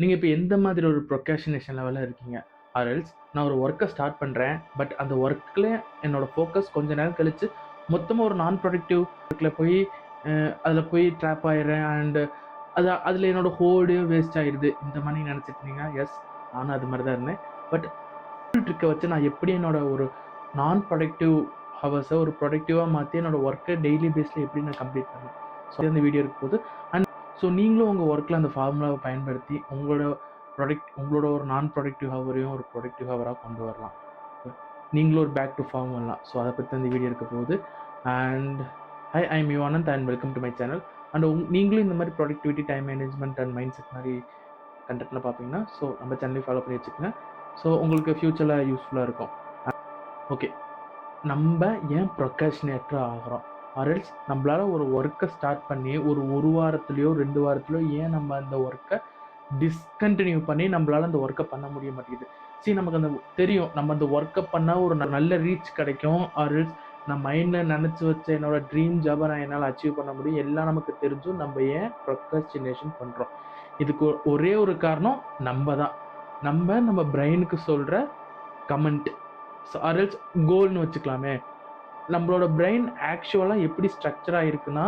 நீங்கள் இப்போ எந்த மாதிரி ஒரு ப்ரொக்ராஸ்டினேஷன் லெவலில் இருக்கீங்க? ஆர் எல்ஸ் நான் ஒரு ஒர்க்கை ஸ்டார்ட் பண்ணுறேன். பட் அந்த ஒர்க்கில் என்னோட ஃபோக்கஸ் கொஞ்ச நேரம் கழித்து மொத்தமாக ஒரு நான் ப்ரொடக்டிவ் ஒர்க்கில் போய் அதில் போய் ட்ராப் ஆயிடுறேன். அண்டு அதில் என்னோட ஹோல் வேஸ்ட் ஆயிடுது. இந்த மாதிரி நினச்சிட்டு இருந்தீங்கன்னா, எஸ் நானும் அது மாதிரி தான் இருந்தேன். பட் ட்ரிக்கை வச்சு நான் எப்படி என்னோட ஒரு நான் ப்ரொடக்டிவ் ஹவர்ஸை ஒரு ப்ரொடக்டிவாக மாற்றி என்னோட ஒர்க்கை டெய்லி பேஸில் எப்படி நான் கம்ப்ளீட் பண்ணேன். ஸோ இந்த வீடியோ இருக்கும் போது அண்ட் ஸோ நீங்களும் உங்கள் ஒர்க்கில் அந்த ஃபார்முலாவை பயன்படுத்தி உங்களோட ஒரு நான் ப்ரொடக்டிவ் ஹவரையும் ஒரு ப்ரொடக்டிவ் ஹவராக கொண்டு வரலாம். நீங்களும் ஒரு பேக் டு ஃபார்ம் வரலாம். ஸோ அதை பற்றி அந்த வீடியோ இருக்க போகுது. And hi I am Yuvanand and welcome to my channel. And நீங்களும் இந்த மாதிரி productivity, time management and mind set மாதிரி கண்டென்ட்டில் பார்ப்பீங்கன்னா ஸோ நம்ம சேனலையும் ஃபாலோ பண்ணி வச்சுக்கோங்க. ஸோ உங்களுக்கு ஃப்யூச்சரில் யூஸ்ஃபுல்லாக இருக்கும். ஓகே, நம்ம ஏன் ப்ரொக்ராஸ்டினேட்டர் ஆகிறோம்? ஆர்எல்ஸ் நம்மளால் ஒரு ஒர்க்கை ஸ்டார்ட் பண்ணி ஒரு வாரத்துலையோ 2 வாரத்துலையோ ஏன் நம்ம அந்த ஒர்க்கை டிஸ்கண்டினியூ பண்ணி நம்மளால் அந்த ஒர்க்கை பண்ண முடிய மாட்டேங்குது? சரி, நமக்கு அந்த தெரியும் நம்ம அந்த ஒர்க்கை பண்ணால் ஒரு நல்ல ரீச் கிடைக்கும். ஆர்எல்ஸ் நான் மைண்டில் நினச்சி வச்ச என்னோட ட்ரீம் ஜாபை நான் என்னால் அச்சீவ் பண்ண முடியும். எல்லாம் நமக்கு தெரிஞ்சும் நம்ம ஏன் ப்ரொக்ராஸ்டினேஷன் பண்ணுறோம்? இதுக்கு ஒரே ஒரு காரணம் நம்ம தான். நம்ம பிரெயினுக்கு சொல்கிற கமெண்ட் ஆர்எல்ஸ் கோல்னு வச்சுக்கலாமே. நம்மளோட பிரெயின் ஆக்சுவலாக எப்படி ஸ்ட்ரக்சர் ஆகிருக்குன்னா,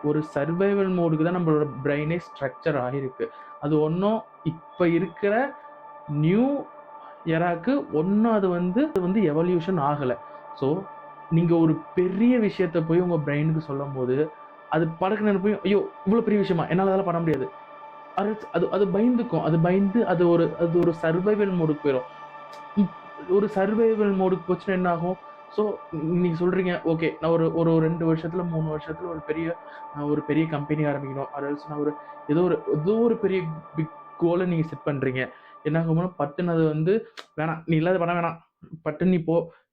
ஒரு சர்வைவல் மோடுக்கு தான் நம்மளோட பிரெயினே ஸ்ட்ரக்சர் ஆகிருக்கு. அது ஒன்றும் இப்போ இருக்கிற நியூ எராக்கு ஒன்றும் அது வந்து எவல்யூஷன் ஆகலை. ஸோ நீங்கள் ஒரு பெரிய விஷயத்த போய் உங்கள் பிரெயினுக்கு சொல்லும் போது அது படக்குன்னு போய் ஐயோ இவ்வளோ பெரிய விஷயமா என்னால் அதெல்லாம் பண்ண முடியாது. அது பயந்துக்கும். அது ஒரு சர்வைவல் மோடுக்கு போயிடும். ஒரு சர்வைவல் மோடுக்கு போச்சுன்னா என்ன ஆகும்? ஸோ நீங்க சொல்றீங்க, ஓகே நான் ஒரு ஒரு 2 வருஷத்துல 3 வருஷத்துல ஒரு பெரிய கம்பெனி ஆரம்பிக்கணும். அதாவது நான் ஏதோ ஒரு பெரிய பிக் கோலை நீங்க செட் பண்றீங்க. என்ன ஆகும்னா பட்டுன்னு அது வந்து வேணாம், நீ இல்லாத பண்ண வேணாம். பட்டுன்னு நீ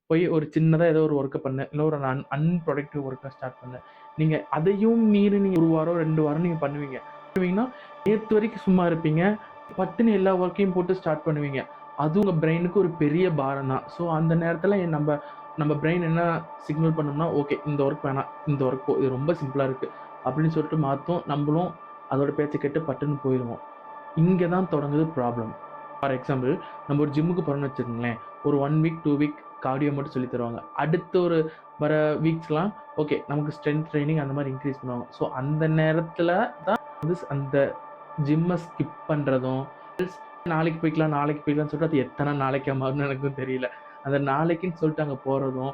போய் ஒரு சின்னதா ஏதோ ஒரு ஒர்க்கை பண்ணு. இல்லை ஒரு அன்ப்ரொடக்டிவ் ஒர்க்கை ஸ்டார்ட் பண்ணு. நீங்க அதையும் மீறி நீங்க 1 வாரம் 2 வாரம் நீங்க பண்ணுவீங்கன்னா நேத்து வரைக்கும் சும்மா இருப்பீங்க. பட்டுன்னு எல்லா ஒர்க்கையும் போட்டு ஸ்டார்ட் பண்ணுவீங்க. அது உங்க பிரெயினுக்கு ஒரு பெரிய பாரம் தான். ஸோ அந்த நேரத்துல நம்ம பிரெயின் என்ன சிக்னல் பண்ணும்னா, ஓகே இந்த ஒர்க் வேணாம், இந்த ஒர்க் இது ரொம்ப சிம்பிளா இருக்கு அப்படின்னு சொல்லிட்டு மாத்தும். நம்மளும் அதோட பேச்ச கேட்டு பட்டுன்னு போயிருவோம். இங்க தான் தொடங்குது ப்ராப்ளம். ஃபார் எக்ஸாம்பிள், நம்ம ஒரு ஜிம்முக்கு போறோம்னு வச்சுக்கோங்களேன். ஒரு 1 வீக் 2 வீக் கார்டியோ மட்டும் சொல்லி தருவாங்க. அடுத்த ஒரு வர வீக்ஸ்லாம் ஓகே நமக்கு ஸ்ட்ரென்த் ட்ரெய்னிங் அந்த மாதிரி இன்க்ரீஸ் பண்ணுவாங்க. ஸோ அந்த நேரத்துல தான் வந்து அந்த ஜிம்மை ஸ்கிப் பண்றதும், நாளைக்கு போய்க்கலாம்னு சொல்லிட்டு அது எத்தனை நாளைக்கா மாறும்னு எனக்கும் தெரியல. அந்த நாளைக்குன்னு சொல்லிட்டு அங்க போறதும்,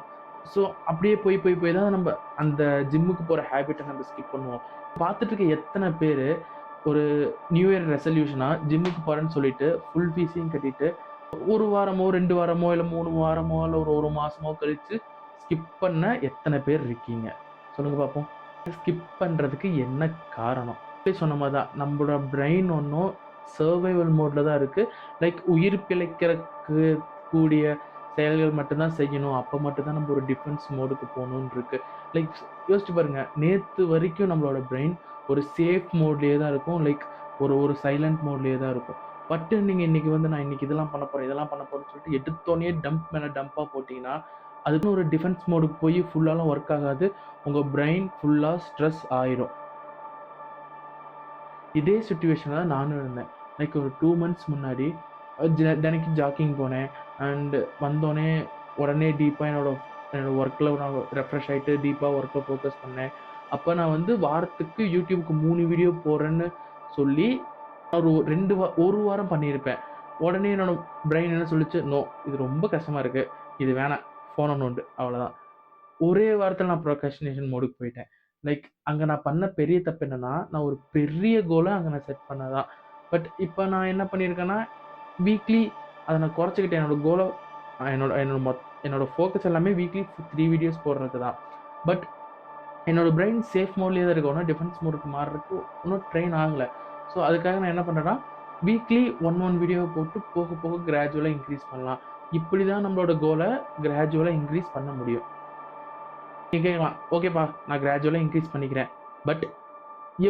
ஸோ அப்படியே போய் தான் நம்ம அந்த ஜிம்முக்கு போற ஹேபிட்டை நம்ம ஸ்கிப் பண்ணுவோம். பார்த்துட்டு இருக்க எத்தனை பேரு ஒரு நியூ இயர் ரெசல்யூஷனா ஜிம்முக்கு போறேன்னு சொல்லிட்டு ஃபுல் ஃபீஸையும் கட்டிட்டு 1 வாரமோ 2 வாரமோ இல்ல 3 வாரமோ இல்ல ஒரு 1 மாசமோ கழிச்சு ஸ்கிப் பண்ண எத்தனை பேர் இருக்கீங்க? சொல்லுங்க பார்ப்போம். ஸ்கிப் பண்றதுக்கு என்ன காரணம்? சொன்ன மாதிரி தான் நம்மளோட பிரெயின் ஒன்றும் சர்வைவல் மோட்ல தான் இருக்கு. லைக் உயிர் பிழைக்கிறதுக்கு கூடிய செயல்கள் மட்டும்தான் செய்யணும். அப்போ மட்டும்தான் நம்ம ஒரு டிஃபென்ஸ் மோடுக்கு போகணும்னு இருக்கு. லைக் யோசிச்சு பாருங்க, நேத்து வரைக்கும் நம்மளோட பிரெயின் ஒரு சேஃப் மோட்லயே தான் இருக்கும். லைக் ஒரு ஒரு சைலண்ட் மோட்லயே தான் இருக்கும். பட்டு நீங்க இன்னைக்கு வந்து நான் இன்னைக்கு இதெல்லாம் பண்ண போறேன்னு சொல்லிட்டு எடுத்தோடனே டம்ப் மேல டம்பா போட்டீங்கன்னா, அதுக்குன்னு ஒரு டிஃபென்ஸ் மோடுக்கு போய் ஃபுல்லாலாம் ஒர்க் ஆகாது. உங்க பிரெயின் ஃபுல்லா ஸ்ட்ரெஸ் ஆயிரும். இதே சிச்சுவேஷன்ல தான் நானும் இருந்தேன். லைக் ஒரு 2 மந்த்ஸ் முன்னாடி தினைக்கும் ஜாக்கிங் போனேன். அண்ட் வந்தோனே உடனே டீப்பா என்னோட ஒர்க்ல நான் ரெஃப்ரெஷ் ஆயிட்டு டீப்பா ஒர்க்ல ஃபோக்கஸ் பண்ணேன். அப்ப நான் வந்து வாரத்துக்கு யூடியூப்க்கு 3 வீடியோ போடுறேன்னு சொல்லி ஒரு 1 வாரம் பண்ணியிருப்பேன். உடனே என்னோட பிரெயின் என்ன சொல்லுச்சு, "நோ இது ரொம்ப கஷ்டமா இருக்கு. இது வேணாம். ஃபோன நோண்டு." அவ்வளோதான். ஒரே வாரத்துல நான் ப்ரோக்ராஸ்டினேஷன் மோடுக்கு போயிட்டேன். லைக் அங்க நான் பண்ண பெரிய தப்பு என்னன்னா, நான் ஒரு பெரிய கோல அங்க நான் செட் பண்ணதான். பட் இப்ப நான் என்ன பண்ணியிருக்கேன்னா, வீக்லி அத நான் குறைச்சுக்கிட்டேன். என்னோட கோல என்னோட என்னோட என்னோட ஃபோக்கஸ் எல்லாமே வீக்லி 3 வீடியோஸ் போடுறதுக்கு தான். பட் என்னோட பிரெயின் சேஃப் மோட்லயே தான் இருக்கு. இன்னும் டிஃபென்ஸ் மோடுக்கு மாறுறதுக்கு இன்னும் ட்ரெயின் ஆகல. ஸோ அதுக்காக நான் என்ன பண்றேன்னா, வீக்லி 1 வீடியோ போட்டு போக போக கிராஜுவலா இன்க்ரீஸ் பண்ணலாம். இப்படி தான் நம்மளோட கோல கிராஜுவலா இன்க்ரீஸ் பண்ண முடியும். நீங்க கேட்கலாம், ஓகேப்பா நான் கிராஜுவலா இன்க்ரீஸ் பண்ணிக்கிறேன். பட்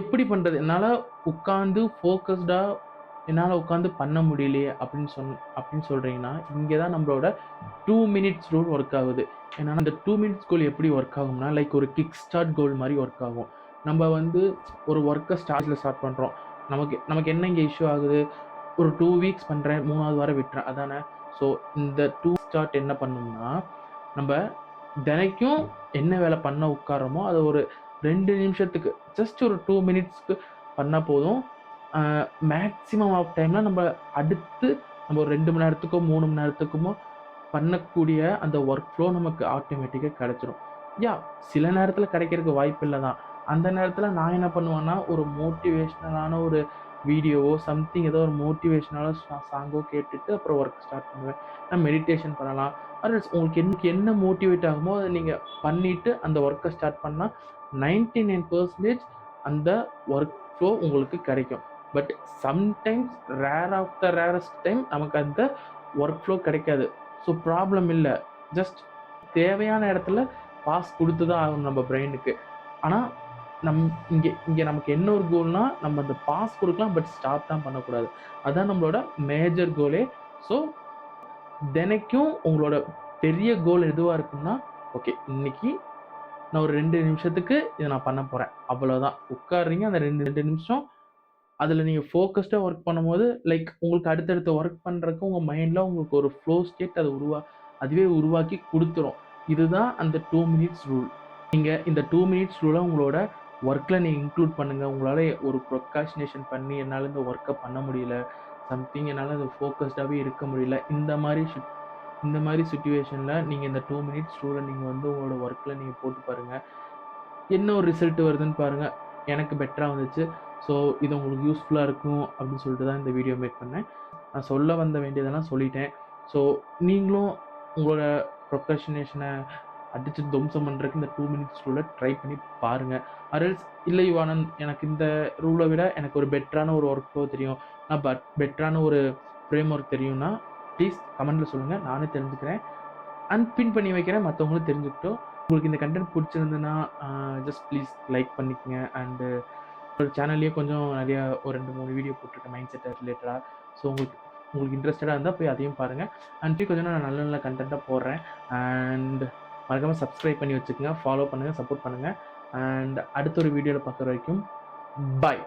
எப்படி பண்றது? என்னால உட்காந்து பண்ண முடியலையே அப்படின்னு சொல்றீங்கன்னா, இங்க தான் நம்மளோட 2 மினிட்ஸ் ரூல் ஒர்க் ஆகுது. ஏன்னா அந்த 2 மினிட்ஸ் கோல் எப்படி ஒர்க் ஆகும்னா, லைக் ஒரு கிக் ஸ்டார்ட் கோல் மாரி ஒர்க் ஆகும். நம்ம வந்து ஒரு ஒர்க்க ஸ்டார்ட் பண்றோம். நமக்கு நமக்கு என்ன இங்க இஷ்யூ ஆகுது? ஒரு 2 வீக்ஸ் பண்ணுறேன், 3வது வாரம் விட்டுறேன் அதானே. ஸோ இந்த 2 ஸ்டார்ட் என்ன பண்ணணும்னா, நம்ம தினைக்கும் என்ன வேலை பண்ண உட்கார்றோமோ அதை ஒரு 2 நிமிஷத்துக்கு ஜஸ்ட் ஒரு 2 மினிட்ஸ்க்கு பண்ணால் போதும். மேக்ஸிமம் ஆஃப் டைமில் நம்ம அடுத்து நம்ம ஒரு 2 மணி நேரத்துக்கோ 3 மணி நேரத்துக்குமோ பண்ணக்கூடிய அந்த ஒர்க் ஃப்ளோ நமக்கு ஆட்டோமேட்டிக்காக கிடைச்சிரும். சில நேரத்தில் கிடைக்கிறதுக்கு வாய்ப்பு இல்லை தான். அந்த நேரத்தில் நான் என்ன பண்ணுவேன்னா, ஒரு மோட்டிவேஷ்னலான ஒரு வீடியோவோ சம்திங் ஏதோ ஒரு மோட்டிவேஷ்னலான சாங்கோ கேட்டுட்டு அப்புறம் ஒர்க் ஸ்டார்ட் பண்ணுவேன். நான் மெடிடேஷன் பண்ணலாம். அதர்ஸ் உங்களுக்கு என்ன மோட்டிவேட் ஆகுமோ அதை நீங்கள் பண்ணிவிட்டு அந்த ஒர்க்கை ஸ்டார்ட் பண்ணால் 99% அந்த ஒர்க் ஃப்ளோ உங்களுக்கு கிடைக்கும். பட் சம்டைம்ஸ் ரேரஸ்ட் டைம் நமக்கு அந்த ஒர்க் ஃப்ளோ கிடைக்காது. ஸோ ப்ராப்ளம் இல்லை. ஜஸ்ட் தேவையான இடத்துல பாஸ் கொடுத்து தான் ஆகணும் நம்ம பிரெயினுக்கு. ஆனால் இங்கே நமக்கு என்ன ஒரு கோல்னா, நம்ம அந்த பாஸ் கொடுக்கலாம், பட் ஸ்டாப் தான் பண்ணக்கூடாது. அதான் நம்மளோட மேஜர் கோலே. ஸோ தினைக்கும் உங்களோட பெரிய கோல் எதுவாக இருக்குன்னா, ஓகே இன்னைக்கு நான் ஒரு 2 நிமிஷத்துக்கு இதை நான் பண்ண போகிறேன், அவ்வளோதான். உட்காடுறீங்க, அந்த 2 நிமிஷம் அதில் நீங்கள் ஃபோக்கஸ்டாக ஒர்க் பண்ணும்போது லைக் உங்களுக்கு அடுத்தடுத்த ஒர்க் பண்ணுறதுக்கு உங்கள் மைண்டில் உங்களுக்கு ஒரு ஃப்ளோ ஸ்டேட் அதுவே உருவாக்கி கொடுத்துரும். இதுதான் அந்த 2 மினிட்ஸ் ரூல். நீங்கள் இந்த 2 மினிட்ஸ் ரூலை உங்களோட ஒர்க்கில் நீங்கள் இன்க்ளூட் பண்ணுங்கள். உங்களால் ஒரு ப்ரொக்ராஸ்டினேஷன் பண்ணி என்னால் இந்த ஒர்க்கை பண்ண முடியல, சம்திங் என்னால் அது ஃபோக்கஸ்டாகவே இருக்க முடியல, இந்த மாதிரி சுச்சுவேஷனில் நீங்கள் இந்த 2 மினிட்ஸ் ரூலை நீங்கள் வந்து உங்களோட ஒர்க்கில் நீங்கள் போட்டு பாருங்கள். என்ன ஒரு ரிசல்ட் வருதுன்னு பாருங்கள். எனக்கு பெட்டராக வந்துச்சு. ஸோ இது உங்களுக்கு யூஸ்ஃபுல்லாக இருக்கும் அப்படின்னு சொல்லிட்டு தான் இந்த வீடியோ மேக் பண்ணேன். நான் சொல்ல வந்த வேண்டியதெல்லாம் சொல்லிட்டேன். ஸோ நீங்களும் உங்களோட ப்ரொக்ராஸ்டினேஷனை அடித்து துவம்சம் பண்ணுறதுக்கு இந்த 2 மினிட்ஸ் ரூலை ட்ரை பண்ணி பாருங்கள். அரல்ஸ் இல்லை யுவானந்த், எனக்கு இந்த ரூலை விட எனக்கு ஒரு பெட்டரான ஒரு ஒர்க் ஃப்ளோ தெரியும், நான் பெட்டரான ஒரு ஃப்ரேம் ஒர்க் தெரியும்னா ப்ளீஸ் கமெண்ட்டில் சொல்லுங்கள். நானே தெரிஞ்சுக்கிறேன் அண்ட் பின் பண்ணி வைக்கிறேன், மற்றவங்களும் தெரிஞ்சுக்கிட்டோம். உங்களுக்கு இந்த கண்டென்ட் பிடிச்சிருந்துன்னா ஜஸ்ட் ப்ளீஸ் லைக் பண்ணிக்கங்க. அண்டு ஒரு சேனல்லேயே கொஞ்சம் நிறையா ஒரு 2-3 வீடியோ போட்டிருக்கேன் மைண்ட் செட்டை ரிலேட்டடாக. ஸோ உங்களுக்கு இன்ட்ரெஸ்டடாக இருந்தால் போய் அதையும் பாருங்கள். அண்ட் கொஞ்சம் நான் நல்ல நல்ல கண்டென்ட்டாக போடுறேன். அண்ட் மறக்காமல் சப்ஸ்கிரைப் பண்ணி வச்சுக்கோங்க, ஃபாலோ பண்ணுங்கள், சப்போர்ட் பண்ணுங்கள். அண்ட் அடுத்த ஒரு வீடியோவில் பார்க்குற வரைக்கும் பாய்.